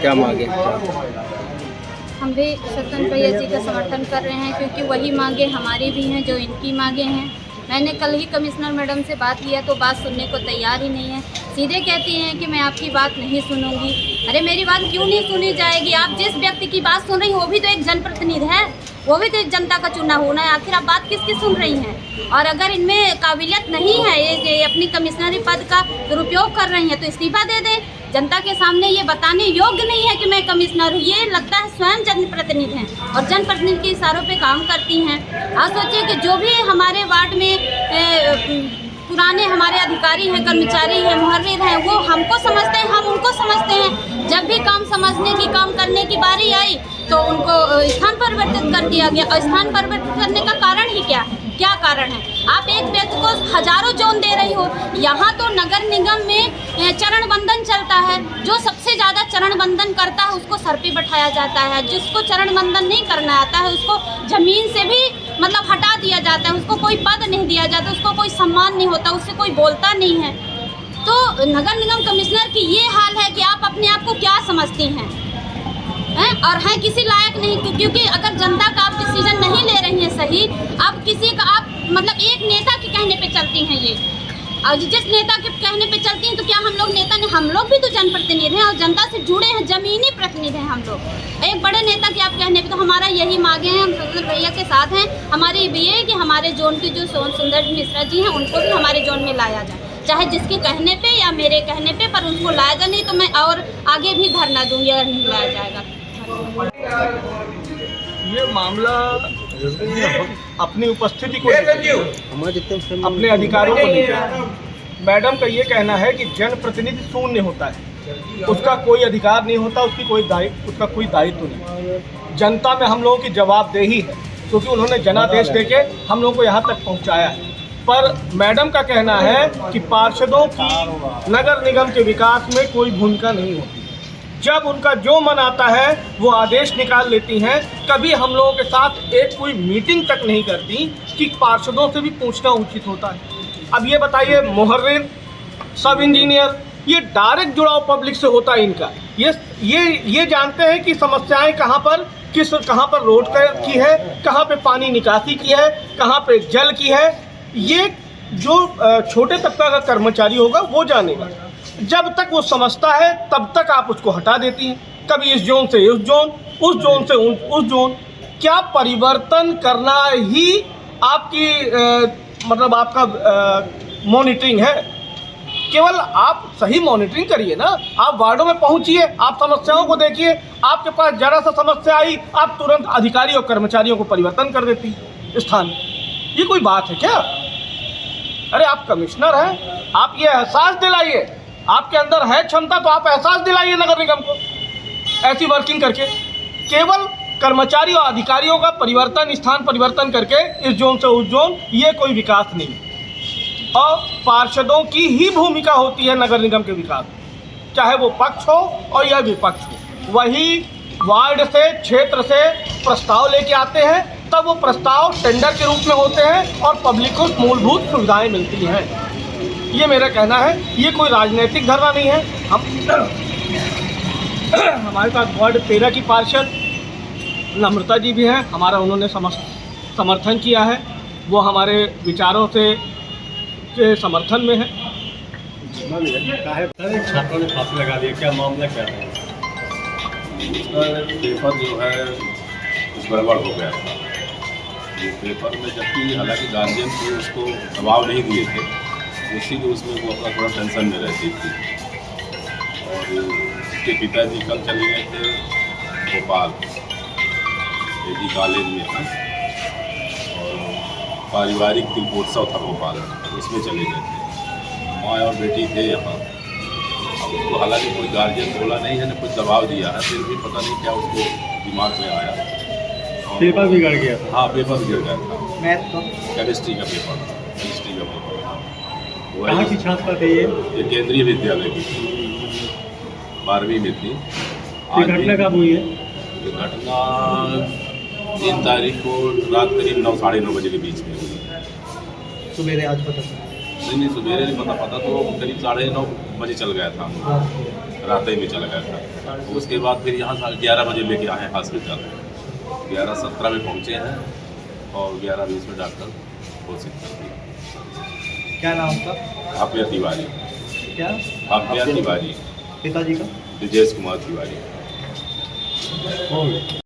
क्या मांगे? हम भी सत्येंद्र भैया जी का समर्थन कर रहे हैं, क्योंकि वही मांगे हमारी भी हैं जो इनकी मांगे हैं। मैंने कल ही कमिश्नर मैडम से बात किया तो बात सुनने को तैयार ही नहीं है। सीधे कहती हैं कि मैं आपकी बात नहीं सुनूंगी। अरे मेरी बात क्यों नहीं सुनी जाएगी? आप जिस व्यक्ति की बात सुन रही हो वो भी तो एक जनप्रतिनिधि है, वो भी तो एक जनता का चुना होना है। आखिर आप बात किसकी सुन रही हैं? और अगर इनमें काबिलियत नहीं है, ये अपनी कमिश्नरी पद का दुरुपयोग कर रही हैं तो इस्तीफा दे दें। जनता के सामने ये बताने योग्य नहीं है कि मैं कमिश्नर हूँ। ये लगता है स्वयं जनप्रतिनिधि हैं और जनप्रतिनिधि के इशारों पे काम करती हैं। आप सोचिए कि जो भी हमारे वार्ड में पुराने हमारे अधिकारी हैं, कर्मचारी हैं, मुहर्रिर हैं, वो हमको समझते हैं, हम उनको समझते हैं। जब भी काम समझने की, काम करने की बारी आई तो उनको स्थान परिवर्तित कर दिया गया। और स्थान परिवर्तित करने का कारण ही क्या है? क्या कारण है? आप एक व्यक्ति को हजारों जोन दे रही हो। यहाँ तो नगर निगम में चरण बंधन चलता है। जो सबसे ज़्यादा चरण बंधन करता है उसको सर पे बैठाया जाता है। जिसको चरण बंधन नहीं करना आता है उसको ज़मीन से भी मतलब हटा दिया जाता है। उसको कोई पद नहीं दिया जाता, उसको कोई सम्मान नहीं होता, उससे कोई बोलता नहीं है। तो नगर निगम कमिश्नर की ये हाल है कि आप अपने आप को क्या समझती हैं और हैं किसी लायक नहीं। क्योंकि अगर जनता का आप डिसीजन नहीं ले रही हैं सही, आप किसी का आप मतलब एक नेता के कहने पे चलती हैं ये, और जिस नेता के कहने पे चलती हैं तो क्या हम लोग नेता नहीं? हम लोग भी तो जनप्रतिनिधि हैं और जनता से जुड़े हैं, जमीनी प्रतिनिधि हैं हम लोग। एक बड़े नेता के आप कहने पे तो हमारा यही मांगे हैं। हम सत्येंद्र भैया के साथ हैं। हमारी भी है कि हमारे जोन के जो सोहन सुंदर मिश्रा जी हैं उनको भी हमारे जोन में लाया जाए, चाहे जिसके कहने पे या मेरे कहने पे, पर उनको लाया जाए। नहीं तो मैं और आगे भी धरना दूंगी अगर नहीं लाया जाएगा। ये मामला अपनी उपस्थिति को अपने अधिकारों को लेकर मैडम का ये कहना है कि जनप्रतिनिधि शून्य होता है, उसका कोई अधिकार नहीं होता, उसका कोई दायित्व नहीं। जनता में हम लोगों की जवाबदेही है, क्योंकि उन्होंने जनादेश देके हम लोगों को यहाँ तक पहुँचाया है। पर मैडम का कहना है कि पार्षदों की नगर निगम के विकास में कोई भूमिका नहीं होती। जब उनका जो मन आता है वो आदेश निकाल लेती हैं। कभी हम लोगों के साथ एक कोई मीटिंग तक नहीं करती कि पार्षदों से भी पूछना उचित होता है। अब ये बताइए, मुहर्रिर, सब इंजीनियर, ये डायरेक्ट जुड़ाव पब्लिक से होता है इनका। ये जानते हैं कि समस्याएं कहाँ पर रोड की है, कहाँ पे पानी निकासी की है, कहाँ पे जल की है। ये जो छोटे तबका का कर्मचारी होगा वो जानेगा। जब तक वो समझता है तब तक आप उसको हटा देती हैं, कभी इस जोन से उस जोन, उस जोन से उस जोन। क्या परिवर्तन करना ही आपकी मतलब आपका मॉनिटरिंग है? केवल आप सही मॉनिटरिंग करिए ना, आप वार्डों में पहुंचिए, आप समस्याओं को देखिए। आपके पास जरा सा समस्या आई, आप तुरंत अधिकारी और कर्मचारियों को परिवर्तन कर देती स्थान। ये कोई बात है क्या? अरे आप कमिश्नर हैं, आप ये एहसास दिलाइए। आपके अंदर है क्षमता तो आप एहसास दिलाइए नगर निगम को ऐसी वर्किंग करके। केवल कर्मचारी और अधिकारियों का परिवर्तन, स्थान परिवर्तन करके इस जोन से उस जोन, ये कोई विकास नहीं। और पार्षदों की ही भूमिका होती है नगर निगम के विकास, चाहे वो पक्ष हो और या विपक्ष हो। वही वार्ड से, क्षेत्र से प्रस्ताव लेके आते हैं, तब वो प्रस्ताव टेंडर के रूप में होते हैं और पब्लिक को मूलभूत सुविधाएं मिलती हैं। ये मेरा कहना है। ये कोई राजनीतिक धरना नहीं है। हमारे पास वार्ड 13 की पार्षद नम्रता जी भी हैं, हमारा उन्होंने समर्थन किया है। वो हमारे विचारों से के समर्थन में है। छात्रों ने फांसी लगा दिया, क्या मामला क्या है? पेपर जो है कुछ गड़बड़ हो गया था। ये पेपर में जबकि हालांकि गार्जियन को उसको दबाव नहीं दिए थे, उसी को उसमें वो अपना थोड़ा टेंशन में रहती थी। और उसके पिताजी कल चले गए थे भोपाल AG कॉलेज में था, और पारिवारिक दीपोत्सव था भोपाल, उसमें चले गए थे। माँ और बेटी थे यहाँ। अब उसको हालांकि कोई गार्जियन बोला नहीं है, ना कुछ दबाव दिया है, फिर भी पता नहीं क्या उसको दिमाग में आया। पेपर बिगड़ गया था। हाँ, पेपर गिर गया था। मैथ तो केमिस्ट्री का पेपर था। कहाँ की छात्रा थी ये? केंद्रीय विद्यालय की 12वीं में थी। ये घटना कब हुई है? ये घटना 3 तारीख को रात करीब 9 साढ़े 9 बजे के बीच में हुई। सवेरे आज पता चला? नहीं, सवेरे नहीं पता तो करीब 9:30 बजे चल गया था। रात ही में चला गया था। उसके बाद फिर यहाँ 11 बजे लेके आए हॉस्पिटल, 11:17 में पहुँचे हैं और 11:20 में डॉक्टर घोषित कर दिया। क्या नाम था? भाव्या तिवारी। क्या भाव्या तिवारी, पिताजी का? ब्रजेश कुमार तिवारी। हो गया।